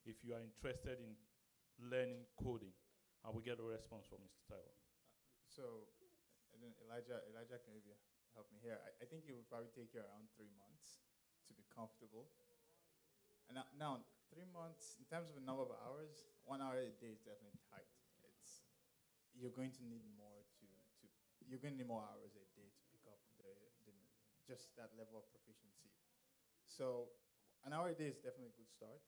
if you are interested in learning coding? And we get a response from Mr. Taiwo. So, and then Elijah can maybe help me here. I think it would probably take you around 3 months to be comfortable. And now 3 months, in terms of the number of hours, 1 hour a day is definitely tight. You're going to need more you're going to need more hours a day to pick up the just that level of proficiency. So an hour a day is definitely a good start.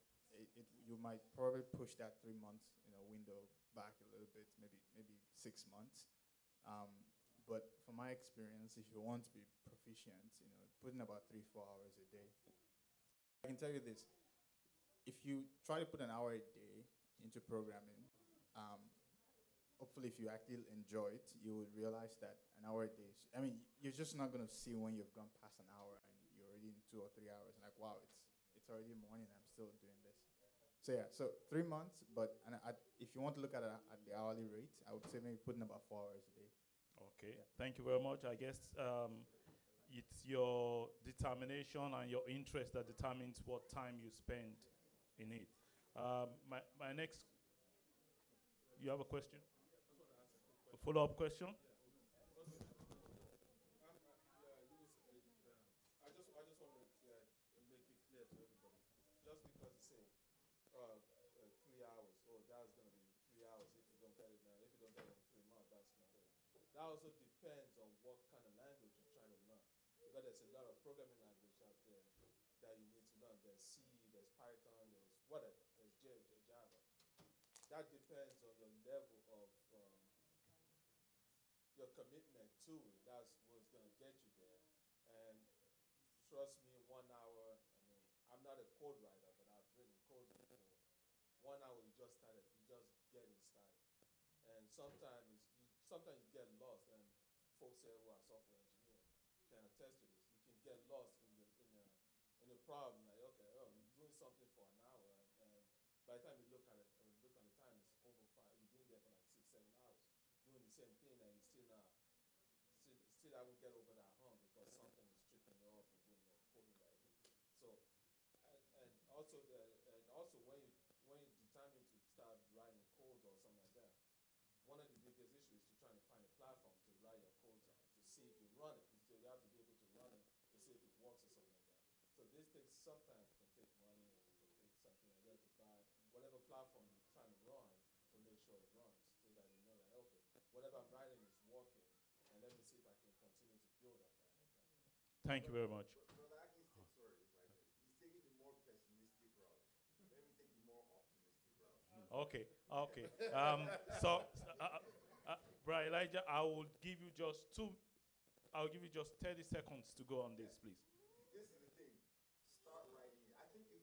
You might probably push that 3 months window back a little bit, maybe 6 months. But from my experience, if you want to be proficient, put in about 3-4 hours a day. I can tell you this: if you try to put an hour a day into programming, hopefully, if you actually enjoy it, you will realize that an hour a day, you're just not going to see when you've gone past an hour and you're already in 2 or 3 hours and like, wow, it's already morning, I'm still doing this. So yeah, so 3 months, but if you want to look at it at the hourly rate, I would say maybe put in about 4 hours a day. Okay, yeah. Thank you very much. I guess it's your determination and your interest that determines what time you spend in it. My next, you have a question? A follow-up question? I just want to make it clear to everybody. Just because you say 3 hours, that's going to be 3 hours if you don't get it now. If you don't get it in 3 months, that's not it. That also depends on what kind of language you're trying to learn. Because there's a lot of programming language out there that you need to learn. There's C, there's Python, there's whatever, there's Java. That depends on your level of your commitment to it. That's what's going to get you there. And trust me, 1 hour, I'm not a code writer, but I've written code before. 1 hour, you just getting started. And sometimes you get lost, and folks here who are software engineers can attest to this. You can get lost in a problem, like, okay, you're doing something for an hour, and by the time you look at the time, it's over 5. You've been there for like 6-7 hours doing the same thing, and you still haven't get over that hump because something is tripping you up when you're coding right. So, and also when you determine to start writing codes or something like that, one of the biggest issues is to try to find a platform to write your codes on, to see if you run it. You have to be able to run it to see if it works or something like that. So this takes sometimes can take money, and it can take something like that to buy whatever platform you're trying to run to make sure it runs, so that you know that, okay, whatever I'm writing is working, and let me see if I can continue to build on that. Thank you very much. Brother Aki, sorry, he's taking the more pessimistic route. Let me take the more optimistic route. Okay. Brother Elijah, I'll give you just 30 seconds to go on this, please. This is the thing. Start writing. I think you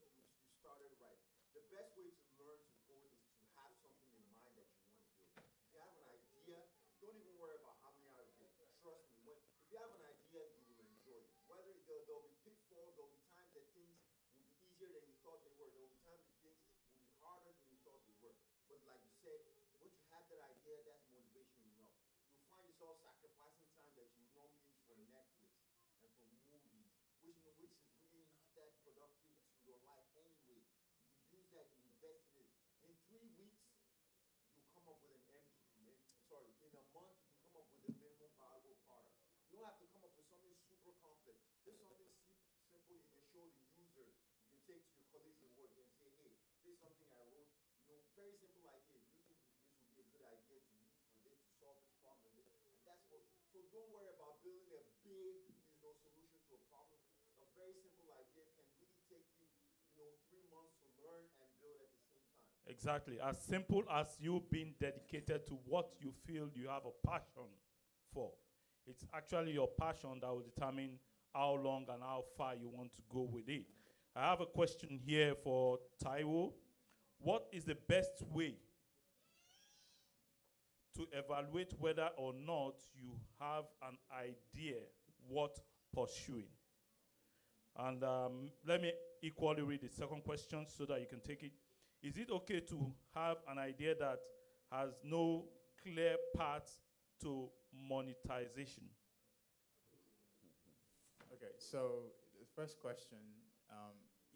started right. The best way to learn to code is to have something in mind that you want to build. If you have an idea, don't even worry about how many hours you get. Trust me, if you have an idea, you will enjoy it. Whether there'll be pitfalls, there'll be times that things will be easier than you thought they were. There'll be times that things will be harder than you thought they were. But like you said, once you have that idea, that's motivation enough. You'll find yourself sacrificing time that you would normally use for Netflix and for movies, which is really not that productive to your life anyway. You use that, you invest in it. In 3 weeks, you come up with an MVP. In a month, you can come up with a minimum viable product. You don't have to come up with something super complex. There's something simple you can show the users. You can take to your colleagues at work and say, hey, this is something I wrote. Very simple idea. You think this would be a good idea to use for this to solve this problem, and that's what. So don't worry about building a big, solution to a problem. A very simple idea can really take you, 3 months to learn and build at the same time. Exactly. As simple as you being dedicated to what you feel you have a passion for. It's actually your passion that will determine how long and how far you want to go with it. I have a question here for Taiwo. What is the best way to evaluate whether or not you have an idea worth pursuing? And let me equally read the second question so that you can take it. Is it okay to have an idea that has no clear path to monetization? Okay, so the first question,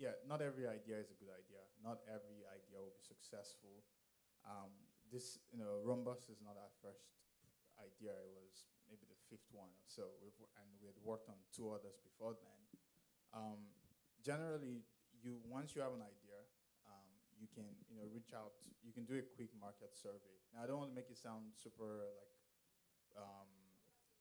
yeah, not every idea is a good idea. Not every idea will be successful. This, Rumbus is not our first idea. It was maybe the fifth one or so. And we had worked on two others before then. Generally, once you have an idea, you can reach out. You can do a quick market survey. Now, I don't want to make it sound super like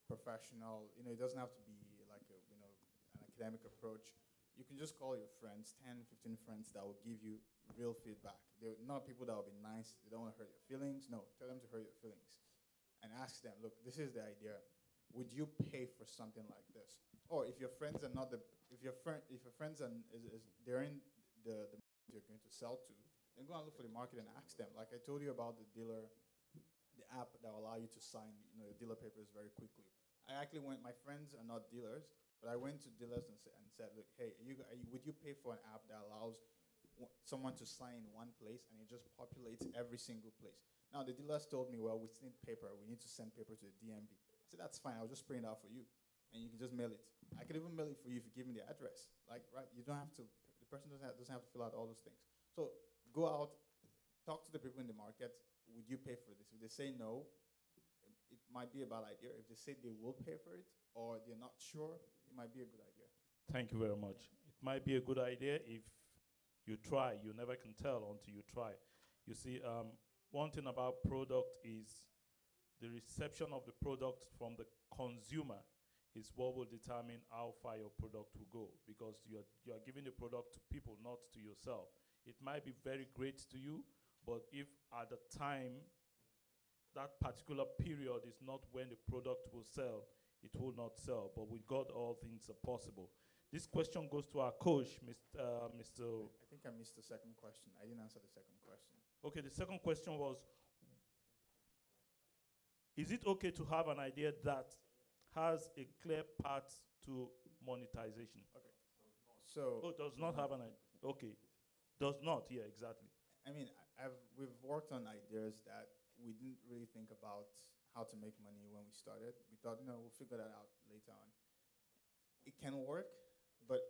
professional. It doesn't have to be like an academic approach. You can just call your friends, 10, 15 friends that will give you real feedback. They're not people that will be nice. They don't want to hurt your feelings. No, tell them to hurt your feelings. And ask them, look, this is the idea. Would you pay for something like this? Or if your friends are not if your friends are they're in the market you're going to sell to, then go and look for the market and ask them. Like I told you about the app that will allow you to sign your dealer papers very quickly. My friends are not dealers, but I went to dealers and said, look, hey, would you pay for an app that allows someone to sign in one place and it just populates every single place? Now, the dealers told me, well, we need paper. We need to send paper to the DMV. I said, that's fine. I'll just print it out for you, and you can just mail it. I could even mail it for you if you give me the address. Like, right, you don't have to, the person doesn't have to fill out all those things. So go out, talk to the people in the market. Would you pay for this? If they say no, it might be a bad idea. If they say they will pay for it or they're not sure, it might be a good idea. Thank you very much. It might be a good idea if you try. You never can tell until you try. You see, one thing about product is the reception of the product from the consumer is what will determine how far your product will go, because you are giving the product to people, not to yourself. It might be very great to you, but if at the time that particular period is not when the product will sell, it will not sell. But with God, all things are possible. This question goes to our coach, Mr. I think I missed the second question. I didn't answer the second question. Okay, the second question was, is it okay to have an idea that has a clear path to monetization? Okay. So does not have an idea. Okay. Does not, yeah, exactly. I mean, we've worked on ideas that we didn't really think about how to make money when we started. We thought, we'll figure that out later on. It can work, but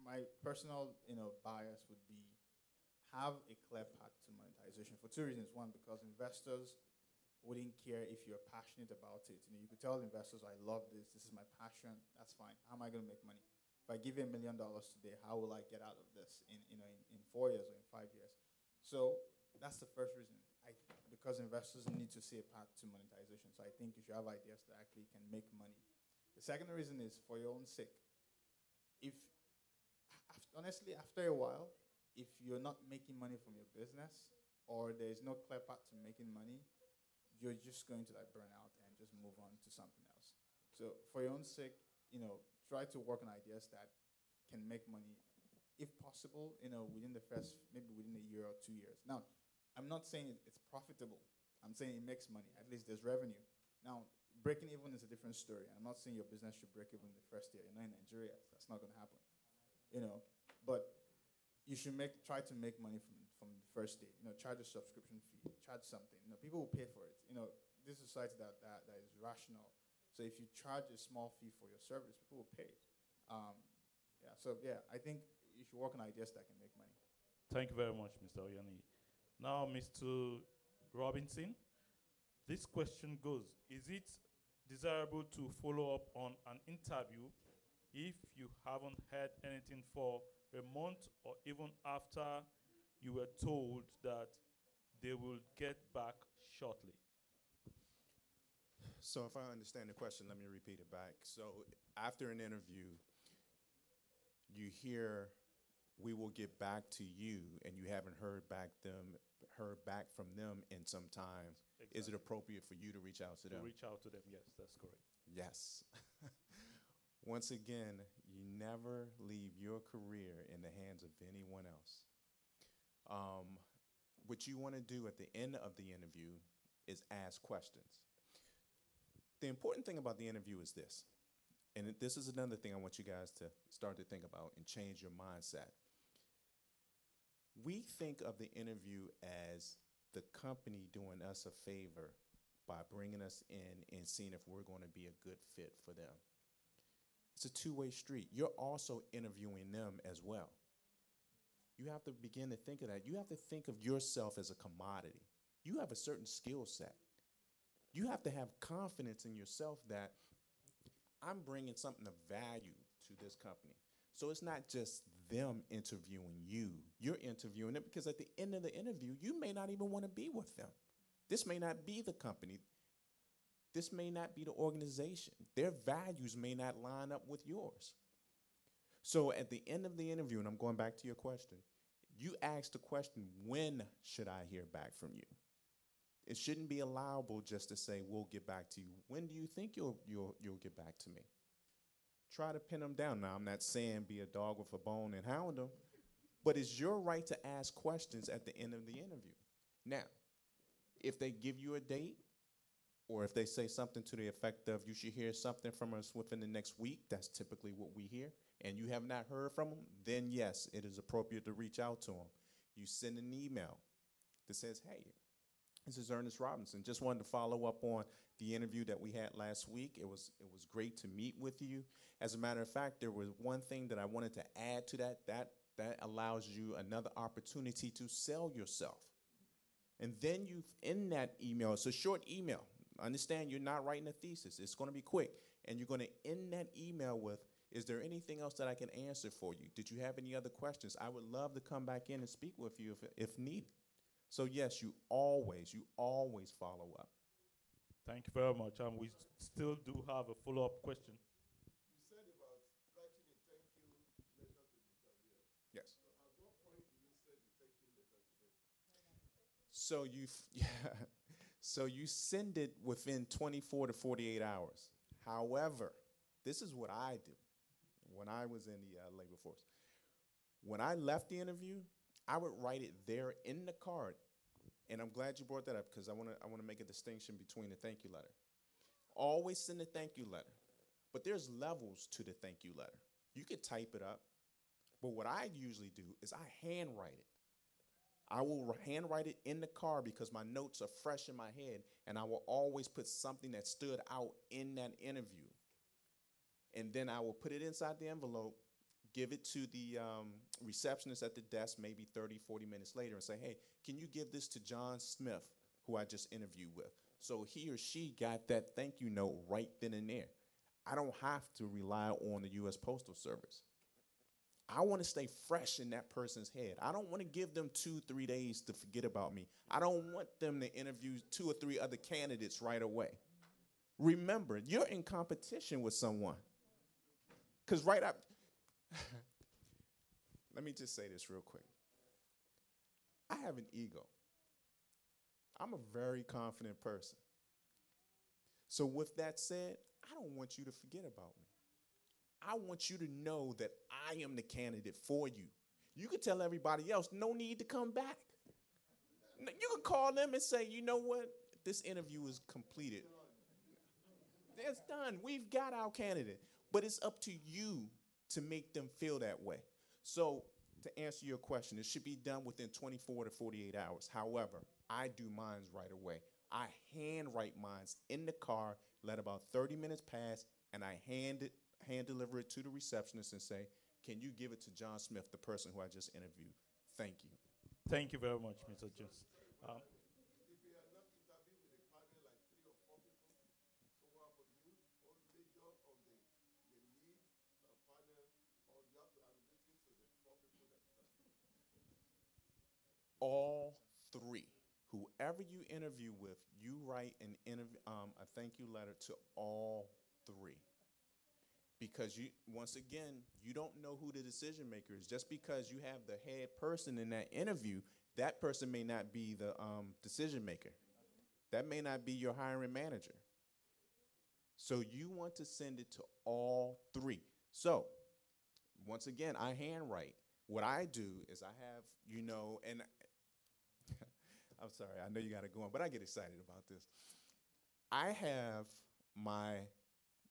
my personal, bias would be have a clear path to monetization for two reasons. One, because investors wouldn't care if you're passionate about it. You could tell investors, I love this. This is my passion. That's fine. How am I going to make money? If I give you $1 million today, how will I get out of this in 4 years or in 5 years? So that's the first reason. Because investors need to see a path to monetization. So I think you should have ideas that actually can make money. The second reason is for your own sake. Honestly, after a while, if you're not making money from your business or there's no clear path to making money, you're just going to burn out and just move on to something else. So for your own sake, try to work on ideas that can make money, if possible, within within a year or 2 years. Now, I'm not saying it's profitable. I'm saying it makes money. At least there's revenue. Now, breaking even is a different story. I'm not saying your business should break even in the first year. You're not in Nigeria. That's not going to happen. But you should try to make money from the first day. Charge a subscription fee, charge something. People will pay for it. This is a society that is rational. So if you charge a small fee for your service, people will pay. I think you should work on ideas that can make money. Thank you very much, Mr. Oyani. Now, Mr. Robinson, this question goes, is it desirable to follow up on an interview if you haven't heard anything for a month or even after you were told that they will get back shortly? So if I understand the question, let me repeat it back. So after an interview, you hear, we will get back to you, and you haven't heard back from them in some time. Exactly. Is it appropriate for you to reach out to them? To reach out to them, yes, that's correct. Yes. Once again, you never leave your career in the hands of anyone else. What you want to do at the end of the interview is ask questions. The important thing about the interview is this, and this is another thing I want you guys to start to think about and change your mindset. We think of the interview as the company doing us a favor by bringing us in and seeing if we're going to be a good fit for them. It's a two-way street. You're also interviewing them as well. You have to begin to think of that. You have to think of yourself as a commodity. You have a certain skill set. You have to have confidence in yourself that I'm bringing something of value to this company. So it's not just them interviewing you. You're interviewing them because at the end of the interview, you may not even want to be with them. This may not be the company. This may not be the organization. Their values may not line up with yours. So at the end of the interview, and I'm going back to your question, you ask the question, when should I hear back from you? It shouldn't be allowable just to say, we'll get back to you. When do you think you'll get back to me? Try to pin them down. Now, I'm not saying be a dog with a bone and hound them, but it's your right to ask questions at the end of the interview. Now, if they give you a date, or if they say something to the effect of, you should hear something from us within the next week, that's typically what we hear, and you have not heard from them, then yes, it is appropriate to reach out to them. You send an email that says, hey, this is Ernest Robinson. Just wanted to follow up on the interview that we had last week. It was great to meet with you. As a matter of fact, there was one thing that I wanted to add to that allows you another opportunity to sell yourself. And then in that email, it's a short email. Understand you're not writing a thesis. It's going to be quick. And you're going to end that email with, is there anything else that I can answer for you? Did you have any other questions? I would love to come back in and speak with you if needed. So yes, you always follow up. Thank you very much. And we still do have a follow-up question. You said about writing a thank you letter to the interviewer. Yes. So at what point do you send the thank you letter to them? So you send it within 24 to 48 hours. However, this is what I do when I was in the labor force. When I left the interview, I would write it there in the card. And I'm glad you brought that up because I want to make a distinction between the thank you letter. Always send a thank you letter. But there's levels to the thank you letter. You could type it up. But what I usually do is I handwrite it. I will handwrite it in the car because my notes are fresh in my head, and I will always put something that stood out in that interview. And then I will put it inside the envelope, give it to the receptionist at the desk maybe 30, 40 minutes later and say, hey, can you give this to John Smith, who I just interviewed with? So he or she got that thank you note right then and there. I don't have to rely on the U.S. Postal Service. I want to stay fresh in that person's head. I don't want to give them 2-3 days to forget about me. I don't want them to interview 2 or 3 other candidates right away. Remember, you're in competition with someone. Because right up, let me just say this real quick. I have an ego. I'm a very confident person. So with that said, I don't want you to forget about me. I want you to know that I am the candidate for you. You can tell everybody else, no need to come back. You can call them and say, you know what? This interview is completed. It's done. We've got our candidate. But it's up to you to make them feel that way. So to answer your question, it should be done within 24 to 48 hours. However, I do mine right away. I handwrite mine in the car, let about 30 minutes pass, and I hand deliver it to the receptionist and say, can you give it to John Smith, the person who I just interviewed? Thank you. Thank you very much, Mr. Jones. If you are not interviewed with a panel like 3 or 4 people, so what about you? Hold major on the lead panel, or you have to have written to the 4 people that you interviewed? All 3. Whoever you interview with, you write a thank you letter to all 3. Because once again, you don't know who the decision maker is. Just because you have the head person in that interview, that person may not be the decision maker. That may not be your hiring manager. So you want to send it to all 3. So once again, I handwrite. What I do is I have, and I'm sorry, I know you got to go on, but I get excited about this. I have my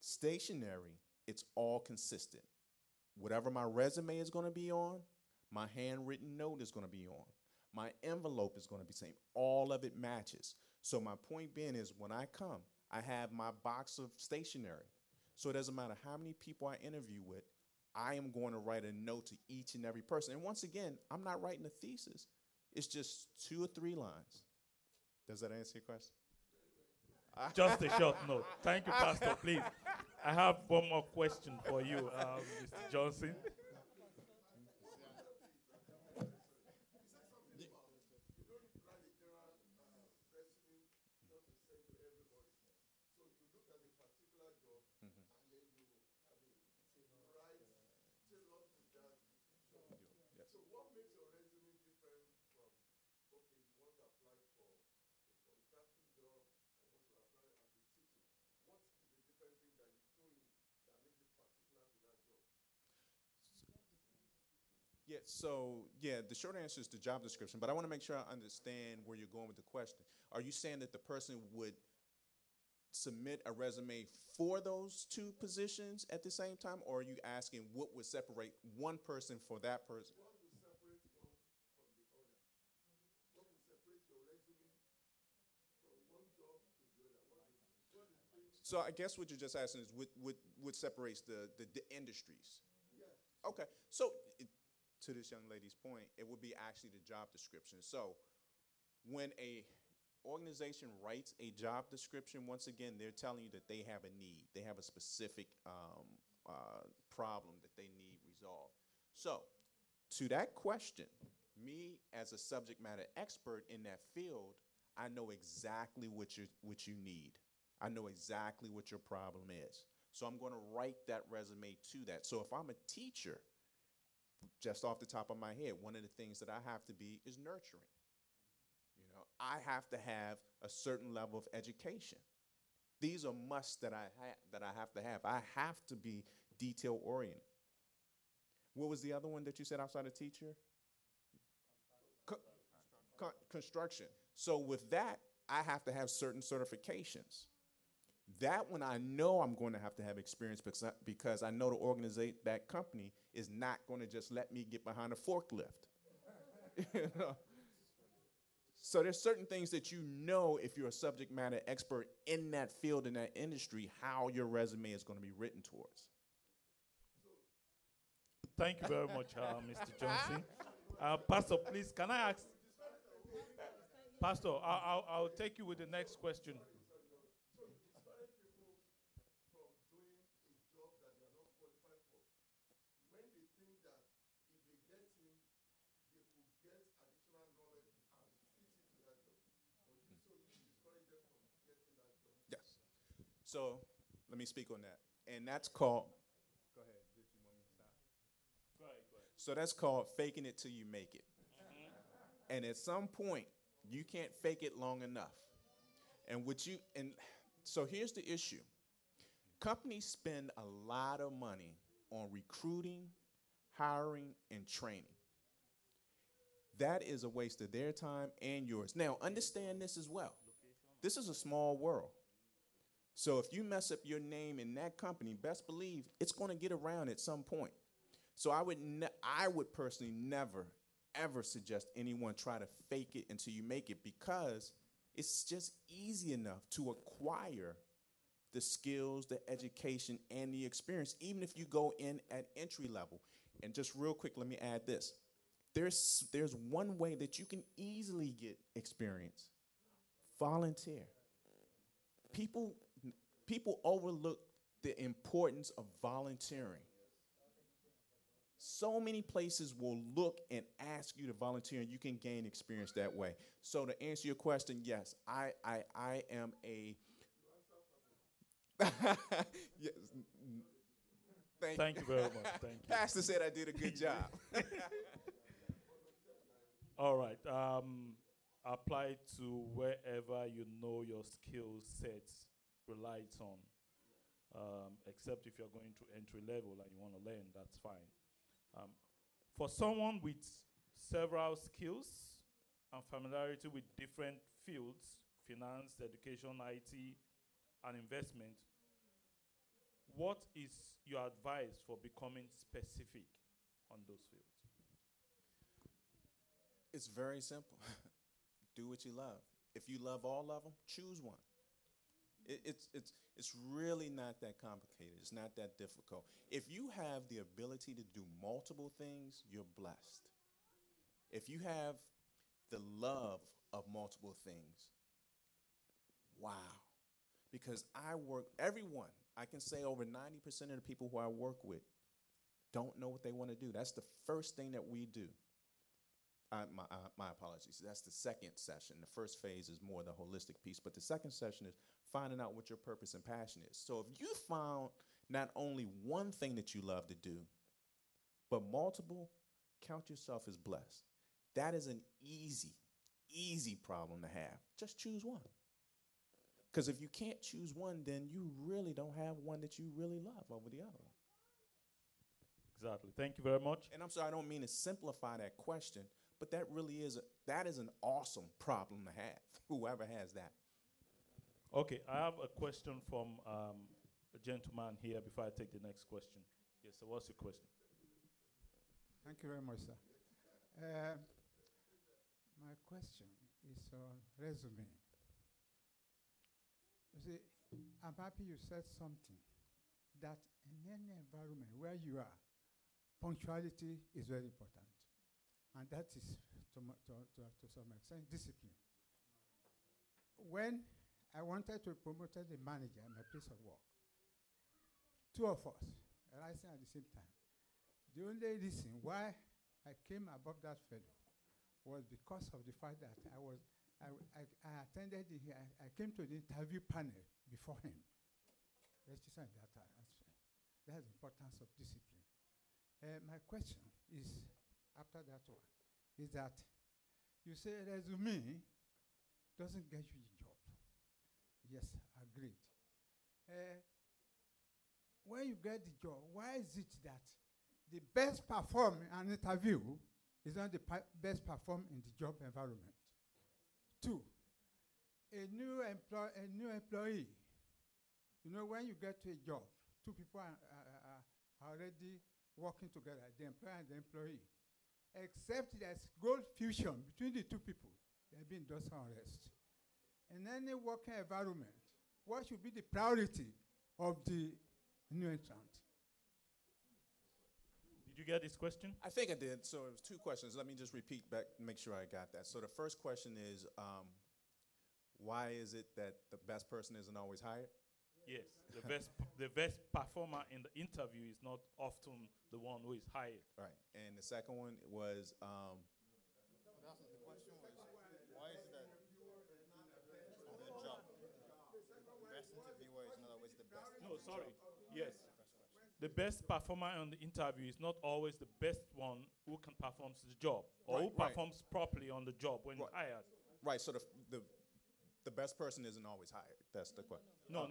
stationery. It's all consistent. Whatever my resume is going to be on, my handwritten note is going to be on. My envelope is going to be the same. All of it matches. So my point being is when I come, I have my box of stationery. So it doesn't matter how many people I interview with, I am going to write a note to each and every person. And once again, I'm not writing a thesis. It's just 2 or 3 lines. Does that answer your question? Just a short note. Thank you, Pastor. Please, I have one more question for you, Mr. Johnson. Yeah, so the short answer is the job description, but I want to make sure I understand where you're going with the question. Are you saying that the person would submit a resume for those 2 positions at the same time, or are you asking what would separate one person for that person? So I guess what you're just asking is what separates the industries. Okay, so to this young lady's point, it would be actually the job description. So when a organization writes a job description, once again, they're telling you that they have a need. They have a specific problem that they need resolved. So to that question, me as a subject matter expert in that field, I know exactly what you need. I know exactly what your problem is. So I'm going to write that resume to that. So if I'm a teacher, just off the top of my head, one of the things that I have to be is nurturing. You know, I have to have a certain level of education. These are musts that I have to have. I have to be detail oriented. What was the other one that you said outside of teacher? Construction. So with that, I have to have certain certifications. That one I know I'm going to have experience because I know the organization, that company is not going to just let me get behind a forklift. You know? So there's certain things that you know if you're a subject matter expert in that field, in that industry, how your resume is going to be written towards. Thank you very much, Mr. Johnson. Pastor, please, can I ask? Pastor, I'll take you with the next question. Yes. So let me speak on that. And that's called, go ahead. Did you want me to stop? Go ahead. So that's called faking it till you make it. And at some point, you can't fake it long enough. And so here's the issue. Companies spend a lot of money on recruiting, hiring, and training. That is a waste of their time and yours. Now, understand this as well. This is a small world. So if you mess up your name in that company, best believe it's going to get around at some point. So I would personally never, ever suggest anyone try to fake it until you make it, because it's just easy enough to acquire the skills, the education, and the experience, even if you go in at entry level. And just real quick, let me add this. There's one way that you can easily get experience. Volunteer. People overlook the importance of volunteering. So many places will look and ask you to volunteer, and you can gain experience that way. So to answer your question, yes, I am a. Yes. Thank you very much. Thank you. Pastor said I did a good job. All right. Apply to wherever you know your skill sets relies on. Except if you're going to entry level and you want to learn, that's fine. For someone with several skills and familiarity with different fields, finance, education, IT, and investment, what is your advice for becoming specific on those fields? It's very simple. Do what you love. If you love all of them, choose one. It's really not that complicated. It's not that difficult. If you have the ability to do multiple things, you're blessed. If you have the love of multiple things, wow. Because everyone, I can say over 90% of the people who I work with don't know what they want to do. That's the first thing that we do. My apologies. That's the second session. The first phase is more the holistic piece, but the second session is finding out what your purpose and passion is. So if you found not only one thing that you love to do, but multiple, count yourself as blessed. That is an easy problem to have. Just choose one. Because if you can't choose one, then you really don't have one that you really love over the other one. Exactly. Thank you very much. And I'm sorry, I don't mean to simplify that question, but that really is an awesome problem to have, whoever has that. Okay, I have a question from a gentleman here before I take the next question. Yes, so what's your question? Thank you very much, sir. My question is on resume. You see, I'm happy you said something that in any environment where you are, punctuality is very important. And that is, to some extent, discipline. When I wanted to promote a manager in my place of work, two of us rising at the same time. The only reason why I came above that fellow was because of the fact that I attended, I came to the interview panel before him. Let's just say that that's the importance of discipline. My question is, after that one, is that you say resume doesn't get you the job. Yes, agreed. When you get the job, why is it that the best perform in an interview is not the best perform in the job environment? Two, a new employee, you know, when you get to a job, two people are already working together, the employer and the employee. Except there's gold fusion between the two people, they've been industrial unrest. In any working environment, what should be the priority of the new entrant? Did you get this question? I think I did. So it was two questions. Let me just repeat back, make sure I got that. So the first question is, why is it that the best person isn't always hired? Yes, the best performer in the interview is not often the one who is hired. Right. And the second one was, The question was, why is it that the job, the best interviewer is not always the best? No, sorry. Yes. The best performer on the interview is not always the best one who can perform the job or who Right. performs properly on the job when hired. right, so the best person isn't always hired. That's the question. No.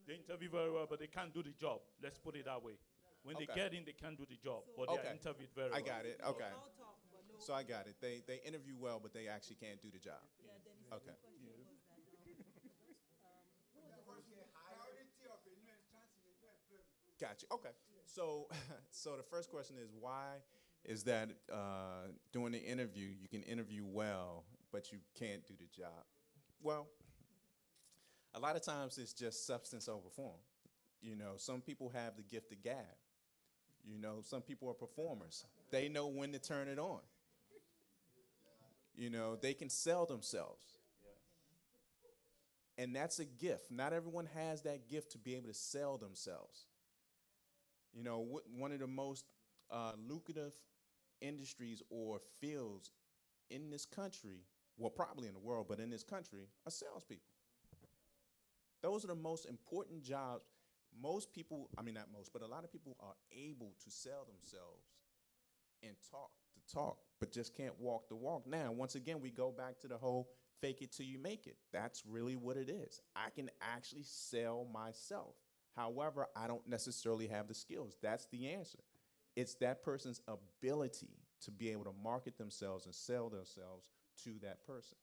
They interview very well, but they can't do the job. Let's put it that way. When they Okay. get in, they can't do the job, but they Okay. are interviewed very I well. got it. Okay. So I got it. They interview well, but they actually can't do the job. Okay. Priority of a new entrant in a new employment. Gotcha. Okay. So, so the first question is, why is that during the interview you can interview well, but you can't do the job? Well, a lot of times it's just substance over form. You know, some people have the gift of gab. You know, some people are performers. They know when to turn it on. You know, they can sell themselves. And that's a gift. Not everyone has that gift to be able to sell themselves. You know, one of the most lucrative industries or fields in this country, well, probably in the world, but in this country, are salespeople. Those are the most important jobs. Most people, I mean, not most, but a lot of people are able to sell themselves and talk the talk, but just can't walk the walk. Now, once again, we go back to the whole fake it till you make it. That's really what it is. I can actually sell myself. However, I don't necessarily have the skills. That's the answer. It's that person's ability to be able to market themselves and sell themselves to that person.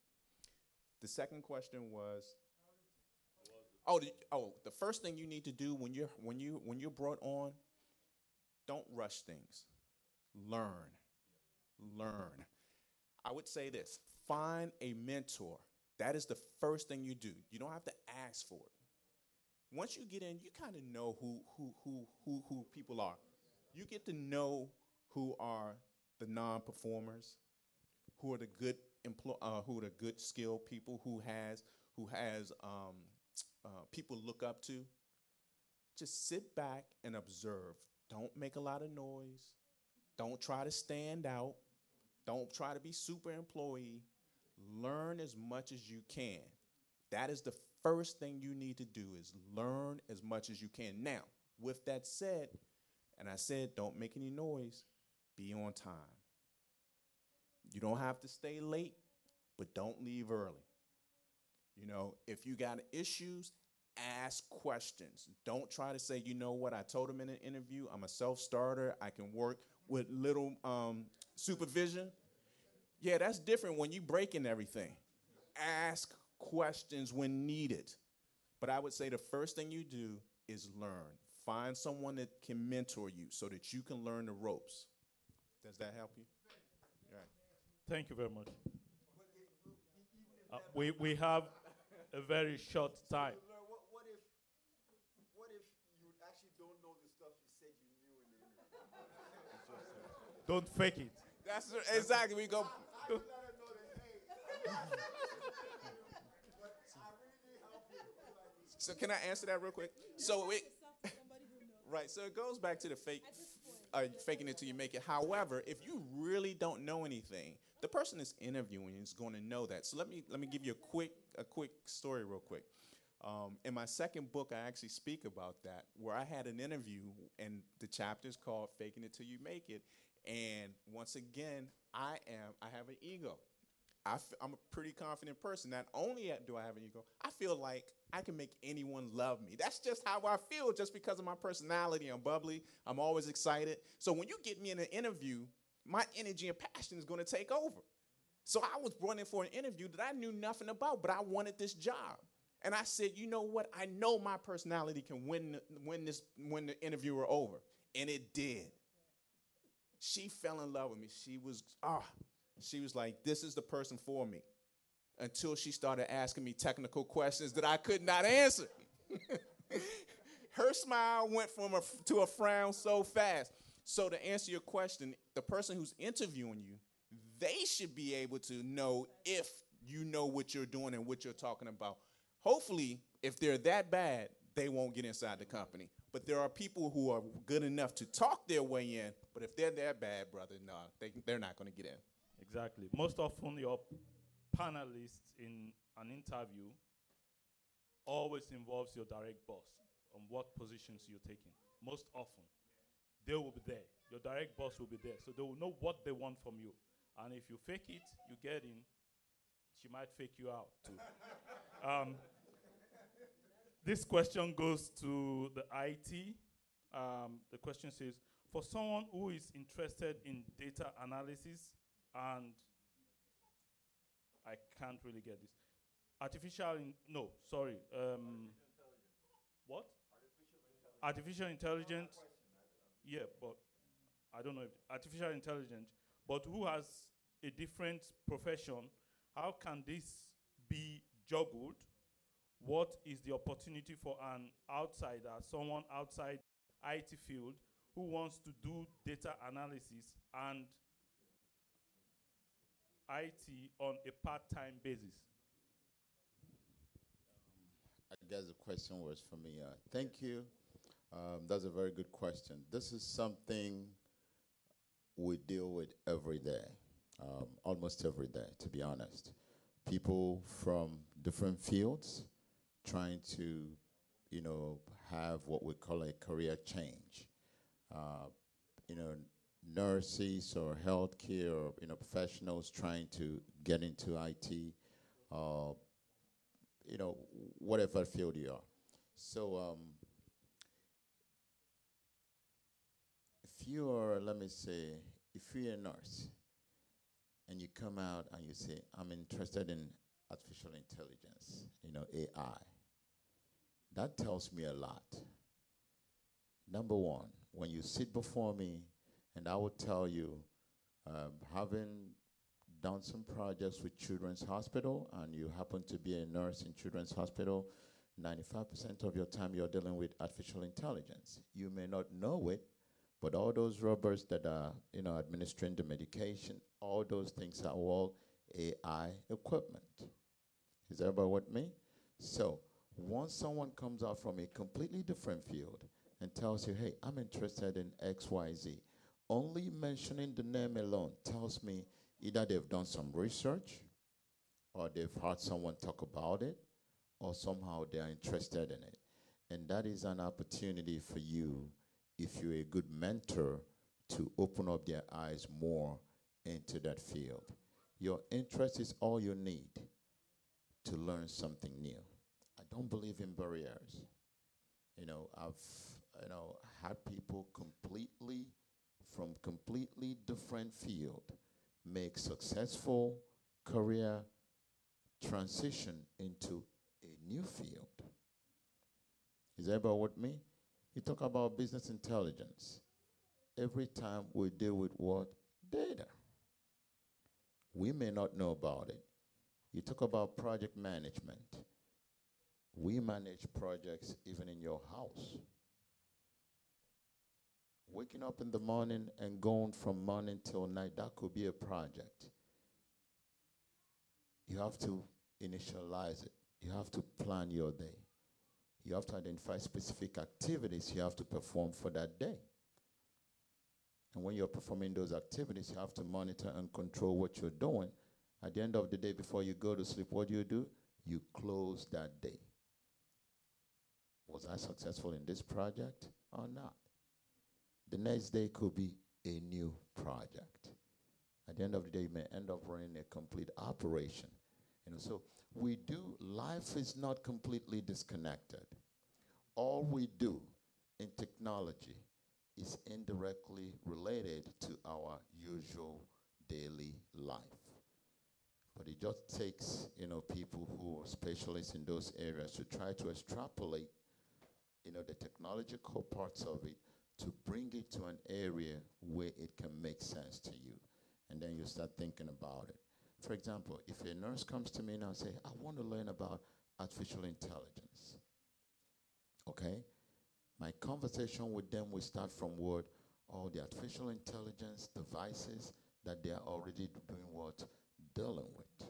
The second question was, the first thing you need to do when you're brought on don't rush things. Learn. Learn. I would say this, find a mentor. That is the first thing you do. You don't have to ask for it. Once you get in, you kind of know who people are. You get to know who are the non-performers, who are the good who are the good skilled people, who has people look up to. Just sit back and observe. Don't make a lot of noise. Don't try to stand out. Don't try to be super employee. Learn as much as you can. That is the first thing you need to do, is learn as much as you can. Now, with that said, and I said don't make any noise, be on time. You don't have to stay late, but don't leave early. You know, if you got issues, ask questions. Don't try to say, you know what, I told him in an interview, I'm a self-starter, I can work with little supervision. Yeah, that's different when you breaking everything. Ask questions when needed. But I would say the first thing you do is learn. Find someone that can mentor you so that you can learn the ropes. Does that help you? All right. Thank you very much. We have a very short time. What if you actually don't know the stuff you said you knew in the interview? Don't fake it. That's exactly. We go. I let her know that, hey, but I really need help here. So can I answer that real quick? So right. So it goes back to the faking it till you make it. However, if you really don't know anything, the person that's interviewing is going to know that. So let me give you a quick story real quick. In my second book, I actually speak about that, where I had an interview, and the chapter is called "Faking It Till You Make It." And once again, I have an ego. I'm a pretty confident person. Not only do I have an ego, I feel like I can make anyone love me. That's just how I feel, just because of my personality. I'm bubbly. I'm always excited. So when you get me in an interview, my energy and passion is going to take over. So I was brought in for an interview that I knew nothing about, but I wanted this job. And I said, you know what? I know my personality can win the interviewer over. And it did. She fell in love with me. She was like, this is the person for me. Until she started asking me technical questions that I could not answer. Her smile went to a frown so fast. So to answer your question, the person who's interviewing you, they should be able to know if you know what you're doing and what you're talking about. Hopefully, if they're that bad, they won't get inside the company. But there are people who are good enough to talk their way in. But if they're that bad, brother, no, they're not going to get in. Exactly. Most often, your panelists in an interview always involves your direct boss on what positions you're taking. Most often, they will be there. Your direct boss will be there. So they will know what they want from you. And if you fake it, you get in, she might fake you out too. This question goes to the IT. The question says, for someone who is interested in data analysis and I can't really get this. What? Artificial intelligence. Yeah, but I don't know if artificial intelligence, but who has a different profession, how can this be juggled? What is the opportunity for an outsider, someone outside IT field who wants to do data analysis and IT on a part-time basis? I guess the question was for me. Thank you. That's a very good question. This is something we deal with every day, almost every day, to be honest. People from different fields trying to, have what we call a career change. Nurses or healthcare or, professionals trying to get into IT, whatever field you are. So if you are, if you're a nurse and you come out and you say, I'm interested in artificial intelligence, AI, that tells me a lot. Number one, when you sit before me and I will tell you, having done some projects with Children's Hospital and you happen to be a nurse in Children's Hospital, 95% of your time you're dealing with artificial intelligence. You may not know it, but all those robots that are, administering the medication, all those things are all AI equipment. Is everybody with me? So once someone comes out from a completely different field and tells you, hey, I'm interested in XYZ, only mentioning the name alone tells me either they've done some research or they've heard someone talk about it or somehow they're interested in it. And that is an opportunity for you, if you're a good mentor, to open up their eyes more into that field. Your interest is all you need to learn something new. I don't believe in barriers. I've had people from completely different field make successful career transition into a new field. Is everybody with me? You talk about business intelligence. Every time we deal with what? Data. We may not know about it. You talk about project management. We manage projects even in your house. Waking up in the morning and going from morning till night, that could be a project. You have to initialize it. You have to plan your day. You have to identify specific activities you have to perform for that day. And when you're performing those activities, you have to monitor and control what you're doing. At the end of the day, before you go to sleep, what do? You close that day. Was I successful in this project or not? The next day could be a new project. At the end of the day, you may end up running a complete operation. So life is not completely disconnected. All we do in technology is indirectly related to our usual daily life. But it just takes, people who are specialists in those areas to try to extrapolate, the technological parts of it to bring it to an area where it can make sense to you. And then you start thinking about it. For example, if a nurse comes to me now and say, I want to learn about artificial intelligence. Okay? My conversation with them will start from what? All the artificial intelligence devices that they are already doing what? Dealing with.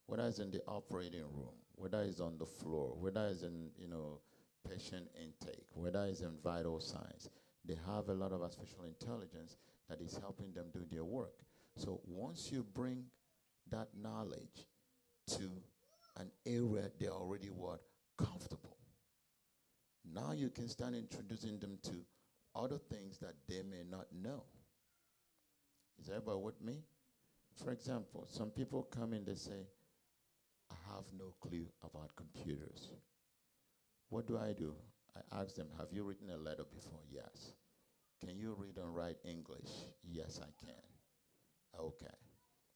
Whether it's in the operating room, whether it's on the floor, whether it's in, patient intake, whether it's in vital signs, they have a lot of artificial intelligence that is helping them do their work. So once you bring that knowledge to an area they're already what? Comfortable. Now you can start introducing them to other things that they may not know. Is everybody with me? For example, some people come in, they say, I have no clue about computers. What do? I ask them, have you written a letter before? Yes. Can you read and write English? Yes, I can. Okay.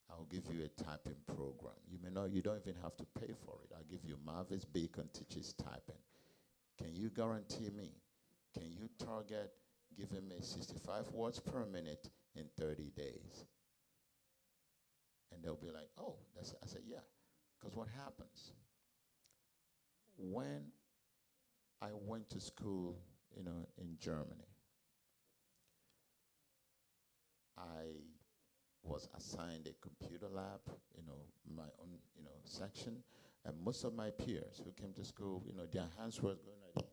I'll give you a typing program. You don't even have to pay for it. I'll give you Marvis Bacon teaches typing. Can you guarantee me? Can you target giving me 65 words per minute in 30 days? And they'll be like, oh, I said, yeah. Because what happens? When I went to school, in Germany, I was assigned a computer lab, my own, section. And most of my peers who came to school, their hands were going like,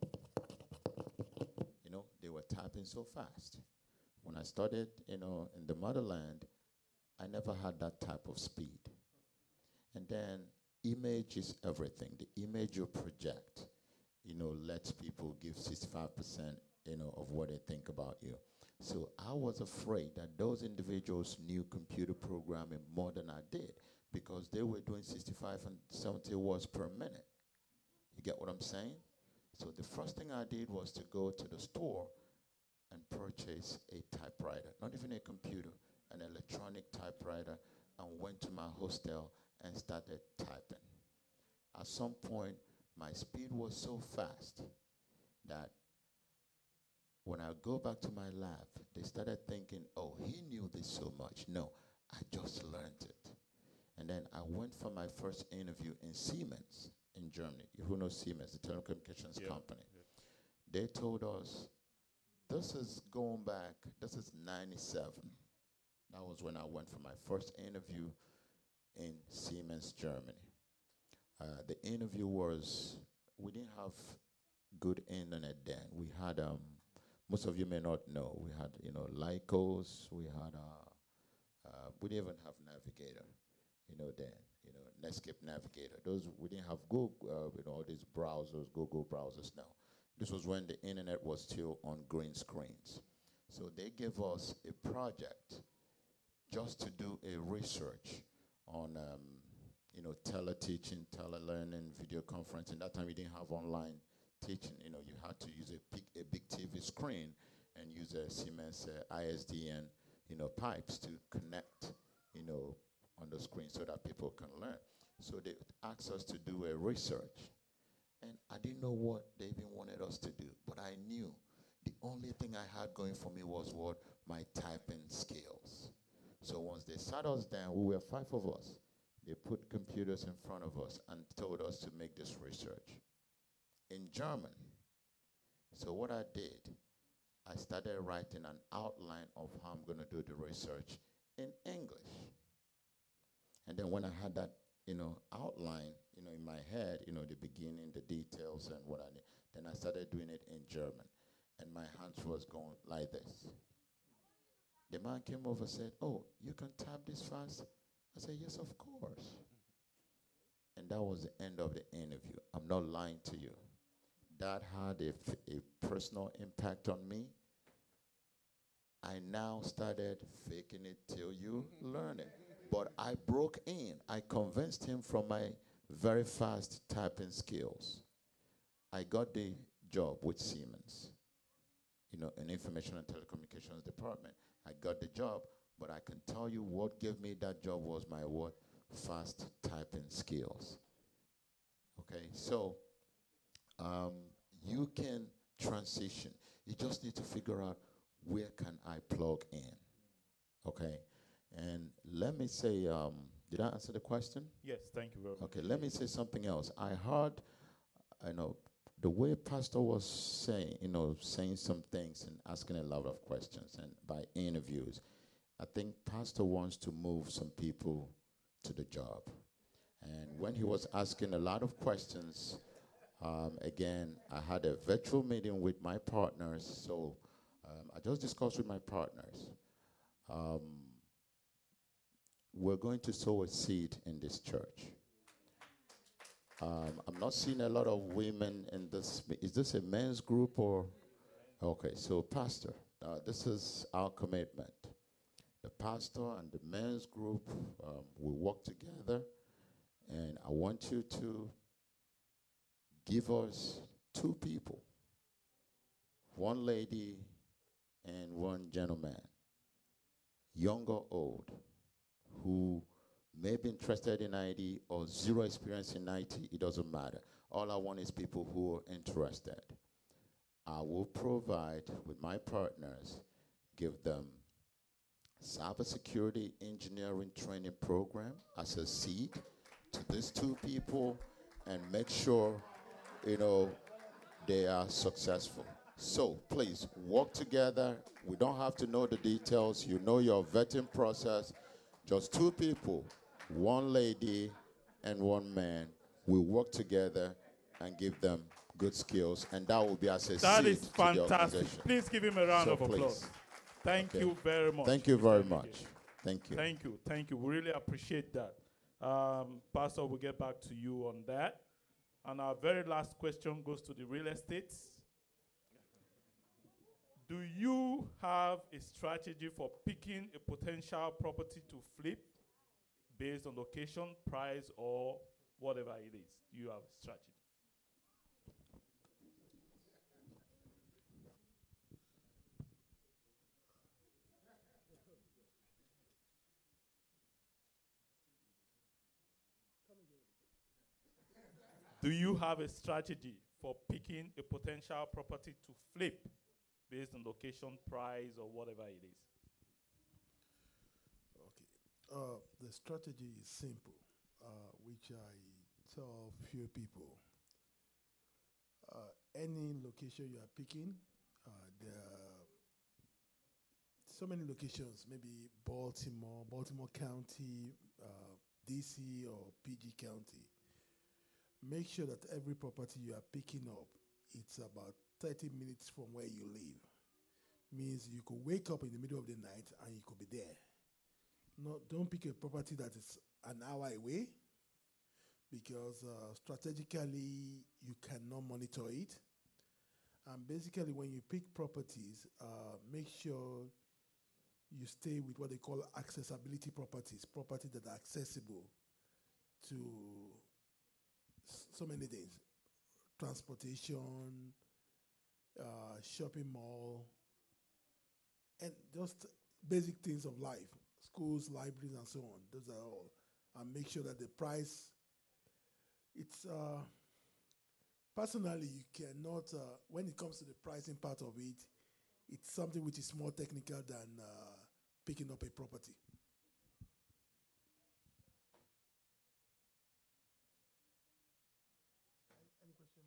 they were typing so fast. When I started, in the motherland, I never had that type of speed. And then image is everything. The image you project, lets people give 65%, of what they think about you. So I was afraid that those individuals knew computer programming more than I did because they were doing 65 and 70 words per minute. You get what I'm saying? So the first thing I did was to go to the store and purchase a typewriter, not even a computer, an electronic typewriter, and went to my hostel and started typing. At some point, my speed was so fast that when I go back to my lab, they started thinking, oh, he knew this so much. No, I just learned it. And then I went for my first interview in Siemens in Germany. Who knows Siemens, the telecommunications company? Yeah. They told us, this is going back, this is 97. That was when I went for my first interview in Siemens, Germany. The interview was, we didn't have good internet then. We had, most of you may not know, we had, Lycos, we had, we didn't even have Navigator, then, Netscape Navigator. Those, we didn't have Google, all these browsers, Google browsers now. This was when the internet was still on green screens. So they gave us a project just to do a research on, tele-teaching, tele-learning, video conferencing. That time we didn't have online teaching. You had to use a big TV screen and use a Siemens ISDN, pipes to connect, on the screen so that people can learn. So they asked us to do a research. And I didn't know what they even wanted us to do, but I knew the only thing I had going for me was what? My typing skills. So once they sat us down, we were 5 of us. They put computers in front of us and told us to make this research in German. So what I did, I started writing an outline of how I'm going to do the research in English. And then when I had that, outline, in my head, the beginning, the details, and what I need, then I started doing it in German. And my hands was going like this. The man came over and said, oh, you can type this fast? I said, yes, of course. And that was the end of the interview. I'm not lying to you. That had a personal impact on me. I now started faking it till you learn it. But I broke in. I convinced him from my very fast typing skills. I got the job with Siemens, in information and telecommunications department. I got the job, but I can tell you what gave me that job was my what? Fast typing skills. Okay, so you can transition. You just need to figure out where can I plug in, okay? And let me say, did I answer the question? Yes, thank you very much. Okay, let me say something else. I heard, the way Pastor was saying, saying some things and asking a lot of questions and by interviews, I think Pastor wants to move some people to the job. And when he was asking a lot of questions, again, I had a virtual meeting with my partners, so I just discussed with my partners. We're going to sow a seed in this church. I'm not seeing a lot of women in this. Is this a men's group or? Okay, so Pastor, this is our commitment. The pastor and the men's group, we work together, and I want you to give us 2 people, 1 lady and 1 gentleman, young or old, who may be interested in IT or 0 experience in IT, it doesn't matter. All I want is people who are interested. I will provide with my partners, give them cybersecurity engineering training program as a seed to these 2 people and make sure, they are successful. So please work together. We don't have to know the details. You know your vetting process. Just 2 people, 1 lady and 1 man, will work together and give them good skills, and that will be as a That seed is to the fantastic. organization. Please give him a round of applause. Please. Thank Okay. you very much. Thank you Mr. very Enrique. much. Thank you. Thank you. Thank you. We really appreciate that. Pastor, we'll get back to you on that. And our very last question goes to the real estate. Do you have a strategy for picking a potential property to flip based on location, price, or whatever it is? Do you have a strategy? Do you have a strategy for picking a potential property to flip based on location, price, or whatever it is? Okay. The strategy is simple, which I tell few people. Any location you are picking, there are so many locations, maybe Baltimore County, DC, or PG County. Make sure that every property you are picking up, it's about 30 minutes from where you live. Means you could wake up in the middle of the night and you could be there. No, don't pick a property that is an hour away because strategically you cannot monitor it. And basically, when you pick properties, make sure you stay with what they call accessibility properties, properties that are accessible to so many things: transportation, shopping mall, and just basic things of life, schools, libraries, and so on. Those are all. And make sure that the price, it's, personally, you cannot, when it comes to the pricing part of it, it's something which is more technical than picking up a property. Any question?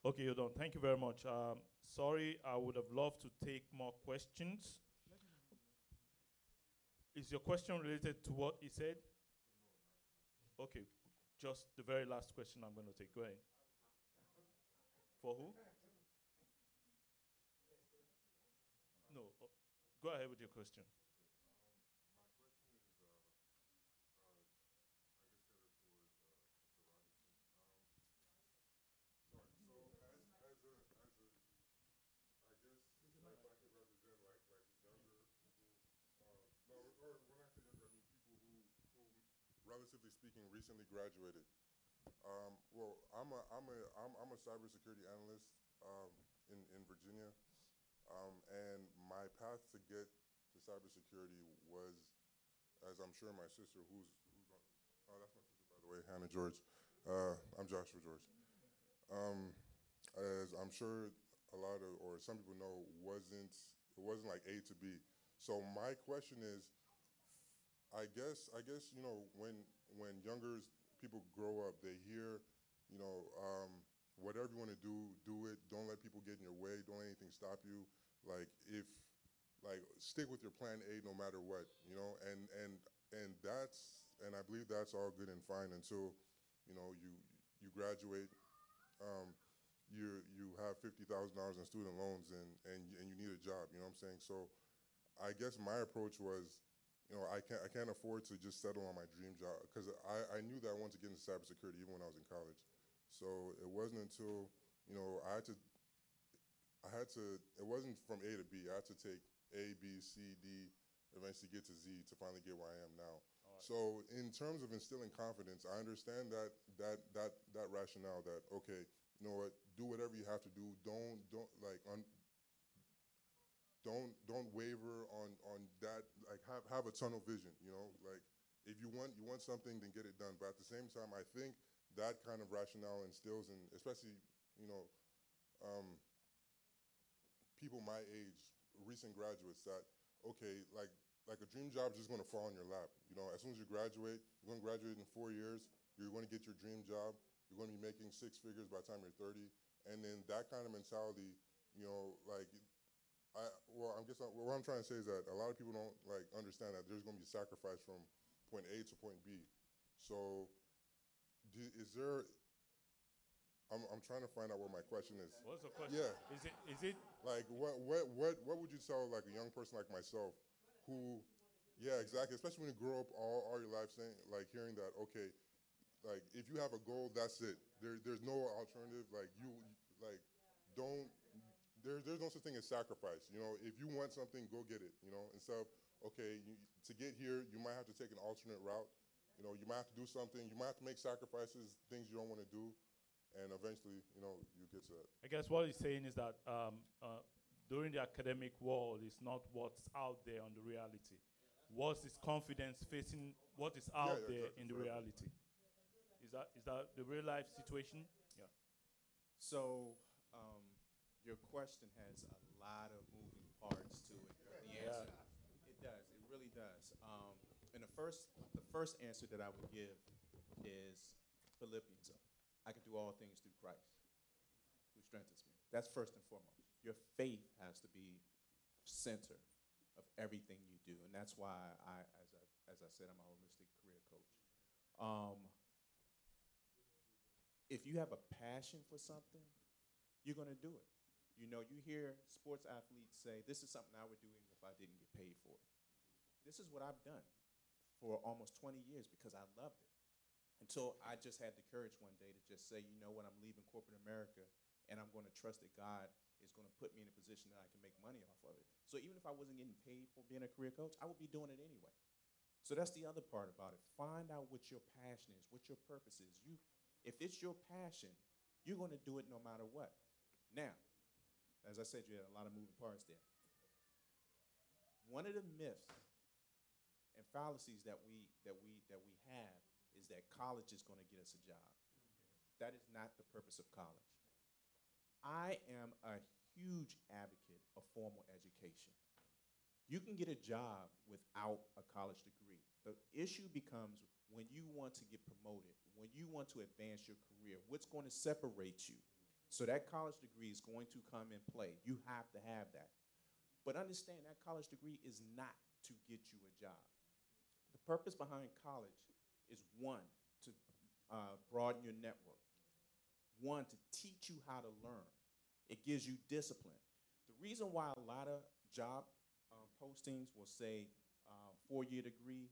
Okay, you're done. Thank you very much. Sorry, I would have loved to take more questions. Is your question related to what he said? Okay, just the very last question I'm going to take. Go ahead. For who? No, go ahead with your question. Relatively speaking, recently graduated. Well, I'm a cybersecurity analyst in Virginia, and my path to get to cybersecurity was, as I'm sure my sister, who's on, oh, that's my sister, by the way, Hannah George. I'm Joshua George. As I'm sure a lot of, or some people know, it wasn't like A to B. So my question is, I guess you know, when younger people grow up, they hear, you know, whatever you want to do it. Don't let people get in your way. Don't let anything stop you. Like stick with your plan A no matter what, you know. And I believe that's all good and fine until, you know, you graduate. You have $50,000 in student loans and you need a job. You know what I'm saying? So I guess my approach was, you know, I can't afford to just settle on my dream job because I knew that I wanted to get into cybersecurity even when I was in college. So it wasn't until, you know, it wasn't from A to B. I had to take A, B, C, D, eventually get to Z to finally get where I am now. Right. So in terms of instilling confidence, I understand that rationale that, okay, you know what, do whatever you have to do. Don't waver on that. Like have a tunnel vision, you know. Like if you want something, then get it done. But at the same time, I think that kind of rationale instills in, especially, you know, people my age, recent graduates, that okay, like a dream job is just going to fall in your lap. You know, as soon as you graduate, you're going to graduate in 4 years. You're going to get your dream job. You're going to be making 6 figures by the time you're 30. And then that kind of mentality, you know, like. What I'm trying to say is that a lot of people don't like understand that there's going to be sacrifice from point A to point B. So, I'm trying to find out what my question is. What's the question? Yeah. Is it like what would you tell like a young person like myself, who, yeah, exactly, especially when you grow up all your life saying, like, hearing that, okay, like if you have a goal, that's it. There's no alternative. Like don't. There's no such thing as sacrifice. You know, if you want something, go get it. You know, instead of, okay, to get here, you might have to take an alternate route. You know, you might have to do something. You might have to make sacrifices, things you don't want to do, and eventually, you know, you get to that. I guess what he's saying is that during the academic world, it's not what's out there on the reality. What's his confidence facing what is out there in the reality? Is that the real life situation? Yeah. So, your question has a lot of moving parts to it. But the answer, it does. It really does. And the first answer that I would give is Philippians. I can do all things through Christ, who strengthens me. That's first and foremost. Your faith has to be center of everything you do, and that's why as I said, I'm a holistic career coach. If you have a passion for something, you're going to do it. You know, you hear sports athletes say, this is something I would do even if I didn't get paid for it. This is what I've done for almost 20 years because I loved it. Until I just had the courage one day to just say, you know what, I'm leaving corporate America, and I'm going to trust that God is going to put me in a position that I can make money off of it. So even if I wasn't getting paid for being a career coach, I would be doing it anyway. So that's the other part about it. Find out what your passion is, what your purpose is. If it's your passion, you're going to do it no matter what. Now, as I said, you had a lot of moving parts there. One of the myths and fallacies that we have is that college is going to get us a job. That is not the purpose of college. I am a huge advocate of formal education. You can get a job without a college degree. The issue becomes when you want to get promoted, when you want to advance your career, what's going to separate you? So that college degree is going to come in play. You have to have that. But understand that college degree is not to get you a job. The purpose behind college is, one, to broaden your network. One, to teach you how to learn. It gives you discipline. The reason why a lot of job postings will say 4-year degree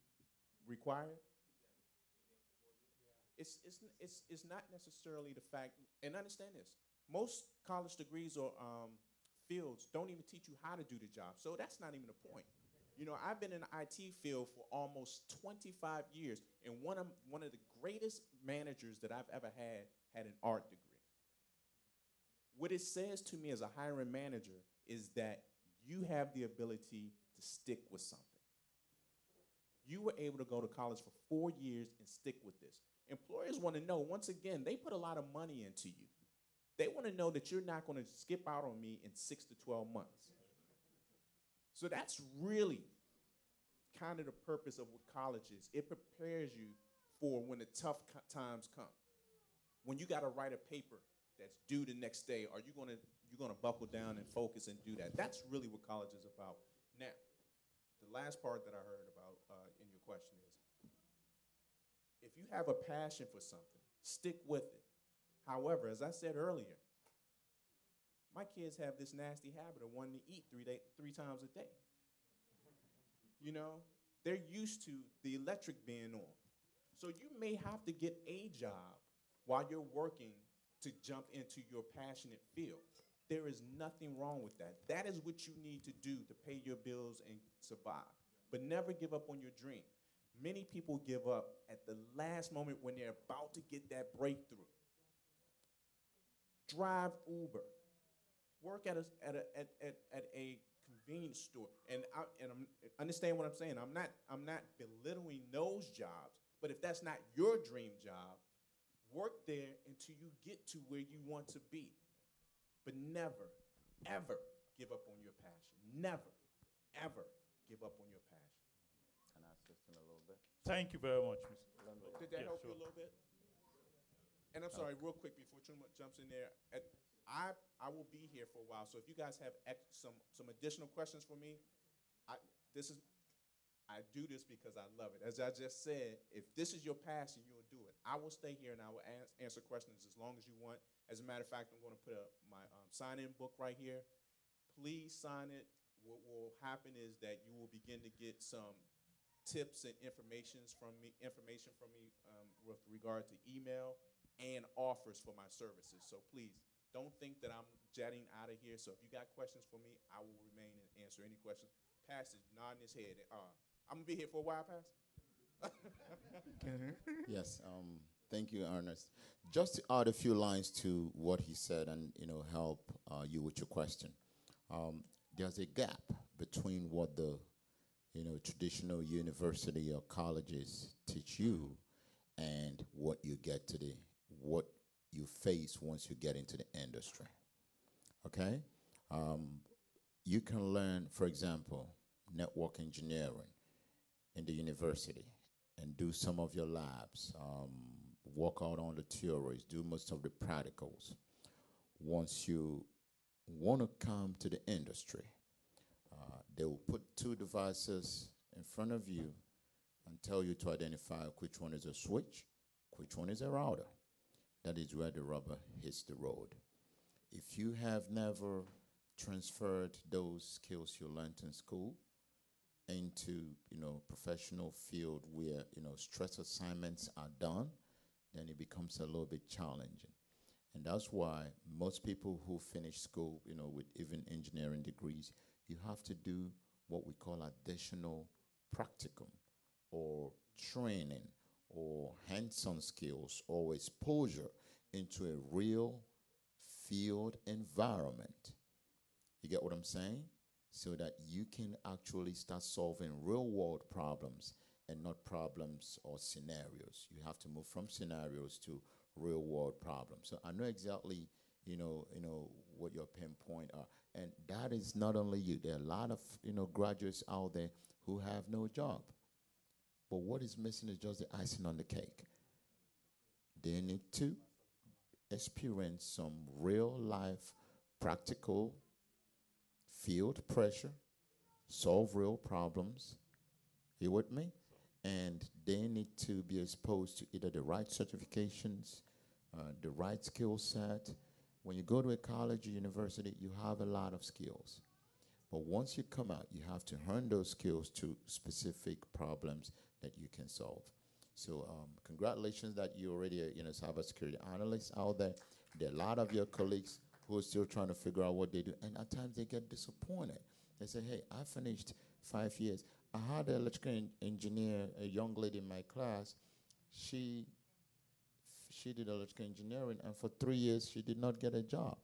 required, it's not necessarily the fact, and understand this, most college degrees or fields don't even teach you how to do the job, so that's not even the point. You know, I've been in the IT field for almost 25 years, and one of the greatest managers that I've ever had an art degree. What it says to me as a hiring manager is that you have the ability to stick with something. You were able to go to college for 4 years and stick with this. Employers want to know, once again, they put a lot of money into you. They want to know that you're not going to skip out on me in 6 to 12 months. So that's really kind of the purpose of what college is. It prepares you for when the tough times come. When you got to write a paper that's due the next day, are you going to buckle down and focus and do that? That's really what college is about. Now, the last part that I heard about in your question is, if you have a passion for something, stick with it. However, as I said earlier, my kids have this nasty habit of wanting to eat 3 times a day. You know, they're used to the electric being on. So you may have to get a job while you're working to jump into your passionate field. There is nothing wrong with that. That is what you need to do to pay your bills and survive. But never give up on your dream. Many people give up at the last moment when they're about to get that breakthrough. Drive Uber. Work at a convenience store. And understand what I'm saying. I'm not belittling those jobs. But if that's not your dream job, work there until you get to where you want to be. But never, ever give up on your passion. Never, ever give up on your passion. Can I assist in a little bit? Thank you very much, Mr. Did that Yeah, help you sure. a little bit? And I'm sorry, real quick before Chuma jumps in there. I will be here for a while, so if you guys have some additional questions for me, I do this because I love it. As I just said, if this is your passion, you'll do it. I will stay here and I will answer questions as long as you want. As a matter of fact, I'm going to put my sign-in book right here. Please sign it. What will happen is that you will begin to get some tips and information from me with regard to email and offers for my services. So please, don't think that I'm jetting out of here. So if you got questions for me, I will remain and answer any questions. Pastor's nodding his head. I'm going to be here for a while, Pastor. Yes, thank you, Ernest. Just to add a few lines to what he said and, help you with your question. There's a gap between what the, traditional university or colleges teach you and what you face once you get into the industry. Okay? Um, you can learn, for example, network engineering in the university and do some of your labs, work out on the theories, do most of the practicals. Once you want to come to the industry, they will put two devices in front of you and tell you to identify which one is a switch, which one is a router. That is where the rubber hits the road. If you have never transferred those skills you learned in school into, professional field where, stress assignments are done, then it becomes a little bit challenging. And that's why most people who finish school, with even engineering degrees, you have to do what we call additional practicum or training or hands-on skills or exposure into a real field environment. You get what I'm saying? So that you can actually start solving real-world problems and not problems or scenarios. You have to move from scenarios to real-world problems. So I know exactly, what your pinpoint are. And that is not only you. There are a lot of, graduates out there who have no job. But what is missing is just the icing on the cake. They need to experience some real-life, practical field pressure, solve real problems. You with me? And they need to be exposed to either the right certifications, the right skill set. When you go to a college or university, you have a lot of skills. But once you come out, you have to hone those skills to specific problems that you can solve. So congratulations that you're already a cybersecurity analyst out there. There are a lot of your colleagues who are still trying to figure out what they do. And at times they get disappointed. They say, hey, I finished 5 years. I had an electrical engineer, a young lady in my class. She did electrical engineering, and for 3 years she did not get a job.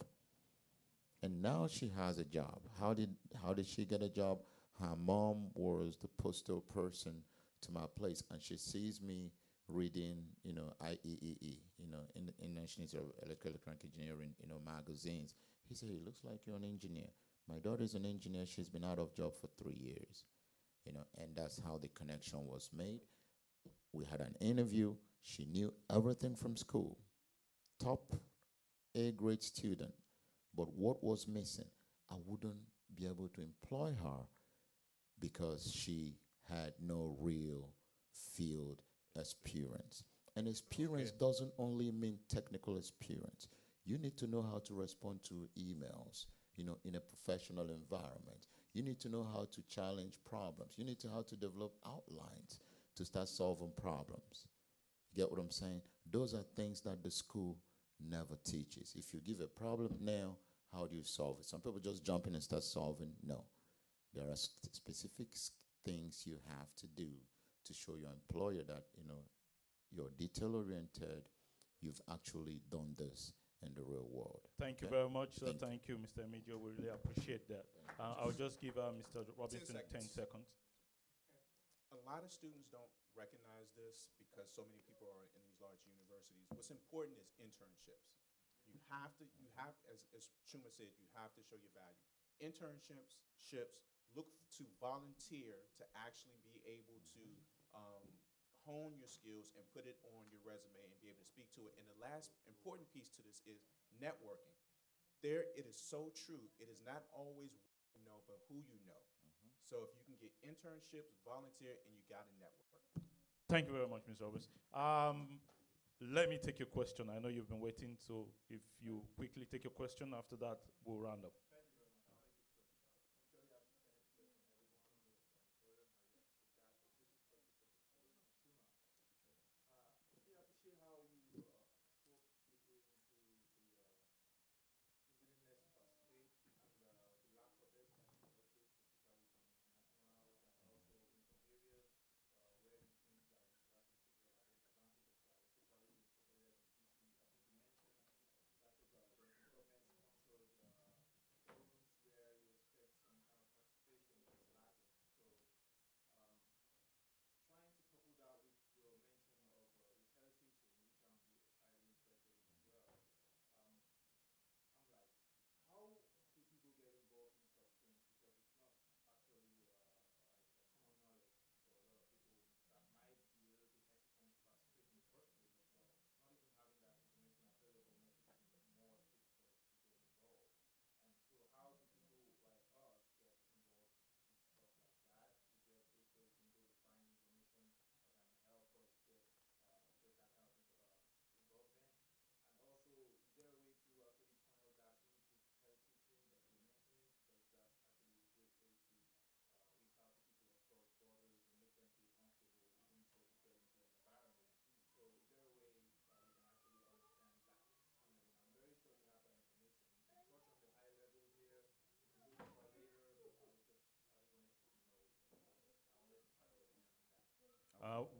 And now she has a job. How did she get a job? Her mom was the postal person to my place, and she sees me reading, IEEE, International Institute of Electronic Engineering, magazines. He said, "It looks like you're an engineer." My daughter's an engineer. She's been out of job for 3 years, and that's how the connection was made. We had an interview. She knew everything from school, top A-grade student. But what was missing? I wouldn't be able to employ her because she had no real field experience. And experience doesn't only mean technical experience. You need to know how to respond to emails, in a professional environment. You need to know how to challenge problems. You need to know how to develop outlines to start solving problems. You get what I'm saying? Those are things that the school never teaches. If you give a problem now, how do you solve it? Some people just jump in and start solving. No. There are specific things you have to do to show your employer that, you're detail-oriented, you've actually done this in the real world. Thank you very much, sir. Thank you, Mr. Emijo. We really appreciate that. I'll just give Mr. Robinson 10 seconds. A lot of students don't recognize this because so many people are in these large universities. What's important is internships. You have, as Chuma said, you have to show your value. Internships, look to volunteer to actually be able to hone your skills and put it on your resume and be able to speak to it. And the last important piece to this is networking. It is so true. It is not always what you know, but who you know. So if you can get internships, volunteer, and you got a network. Thank you very much, Ms. Roberts. Let me take your question. I know you've been waiting, so if you quickly take your question, after that, we'll round up.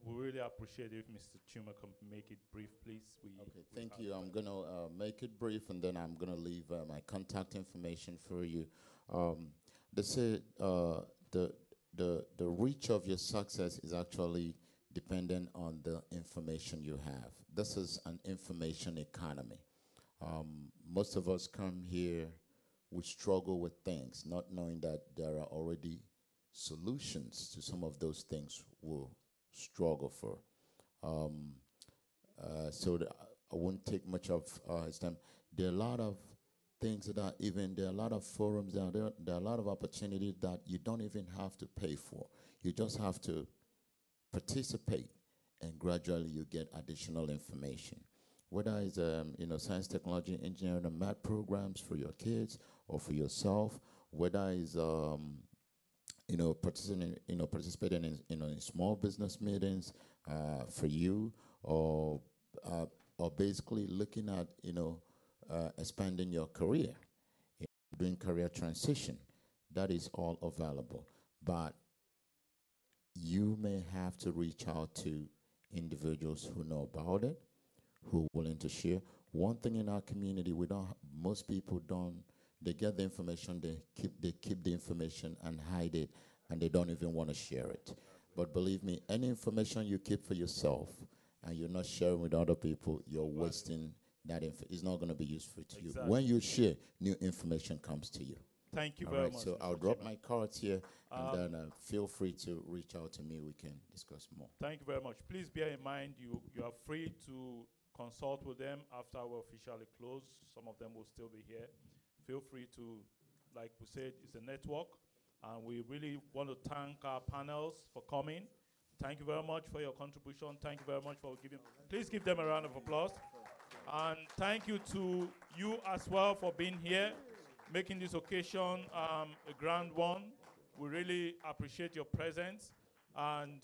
We really appreciate if Mr. Chuma can make it brief, please. Okay, thank you. I'm going to make it brief, and then I'm going to leave my contact information for you. They say the reach of your success is actually dependent on the information you have. This is an information economy. Most of us come here, we struggle with things, not knowing that there are already solutions to some of those things we'll struggle for. So I won't take much of his time. There are a lot of things that are even, there are a lot of forums out there, there are a lot of opportunities that you don't even have to pay for. You just have to participate, and gradually you get additional information. Whether it's science, technology, engineering, and math programs for your kids or for yourself, whether it's participating in small business meetings for you, or basically looking at expanding your career, doing career transition. That is all available, but you may have to reach out to individuals who know about it, who are willing to share. One thing in our community, most people don't, they get the information, they keep the information and hide it, and they don't even want to share it. But believe me, any information you keep for yourself and you're not sharing with other people, you're wasting that info. It's not going to be useful to you. When you share, new information comes to you. Thank you All very right, much. so Mr. I'll drop Chima. my cards here, and then feel free to reach out to me. We can discuss more. Thank you very much. Please bear in mind you are free to consult with them after we officially close. Some of them will still be here. Feel free to, like we said, it's a network, and we really want to thank our panels for coming. Thank you very much for your contribution. Thank you very much for giving. Please give them a round of applause. And thank you to you as well for being here, making this occasion a grand one. We really appreciate your presence, and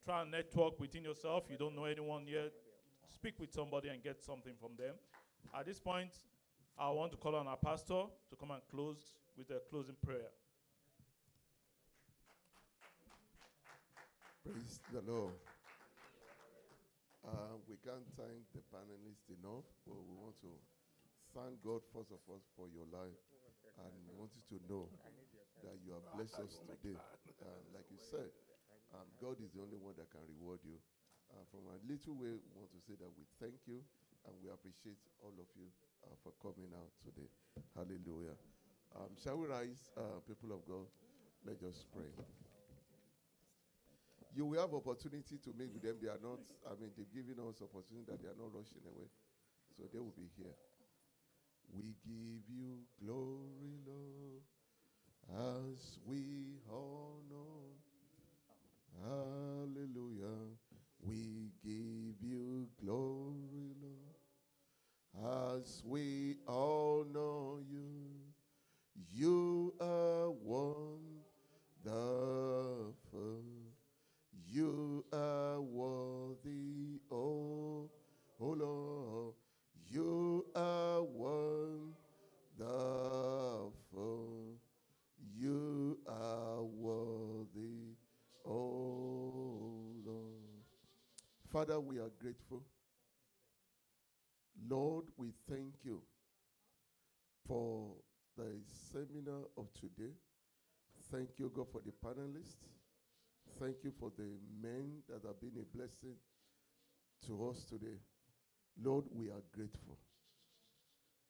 try and network within yourself. You don't know anyone yet, speak with somebody and get something from them. At this point, I want to call on our pastor to come and close with a closing prayer. Praise the Lord. We can't thank the panelists enough, but we want to thank God first of all for your life, and we want you to know that you have blessed us today. Like you said, God is the only one that can reward you. From a little way, we want to say that we thank you and we appreciate all of you for coming out today. Hallelujah. Shall we rise, people of God? Let us pray. You will have opportunity to meet with them. They are not, they've given us opportunity that they are not rushing away. So they will be here. We give you glory, Lord, as we honor. Hallelujah. We give you glory, Lord, as we honor you. You are wonderful. You are worthy, oh Lord. You are wonderful. You are worthy, oh Lord. Father, we are grateful. Lord, we thank you for the seminar of today. Thank you, God, for the panelists. Thank you for the men that have been a blessing to us today. Lord, we are grateful.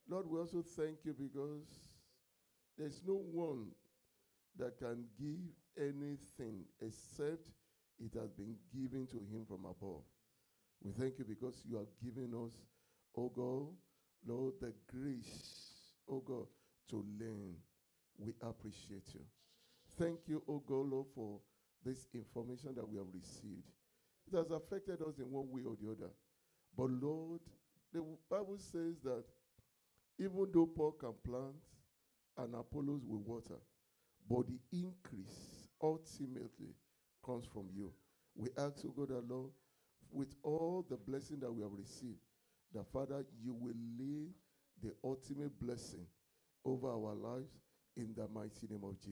Lord, we also thank you because there's no one that can give anything except it has been given to him from above. We thank you because you have given us, oh God, Lord, the grace, oh God, to learn. We appreciate you. Thank you, oh God, Lord, for this information that we have received. It has affected us in one way or the other. But Lord, the Bible says that even though Paul can plant and Apollos will water, but the increase ultimately comes from you. We ask, oh God, our Lord, with all the blessing that we have received, that Father, you will lay the ultimate blessing over our lives in the mighty name of Jesus.